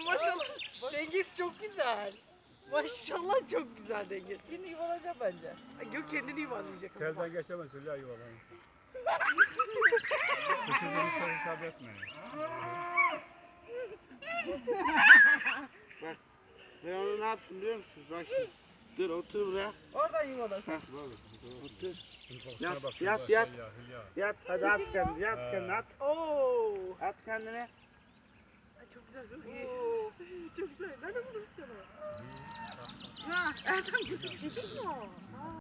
Maşallah dengesi çok güzel. Maşallah çok güzel dengesi. Şimdi yuvalayacağım bence. Gök kendini yuvarlayacak. Terden geçemez Hülya yuvalarını. Kışın hesap etme. Bak ben onu ne yaptım biliyor musunuz? Bak şimdi. Dur otur buraya. Oradan yuvalasın. Otur. Yat, yat, yat. Yat hadi at kendini. Yat kendini at. Oo. At kendini. Ay, çok güzel. Çok iyi. Çok güzel. Nerede buldun sen onu? Ya Erdem götürdün mü?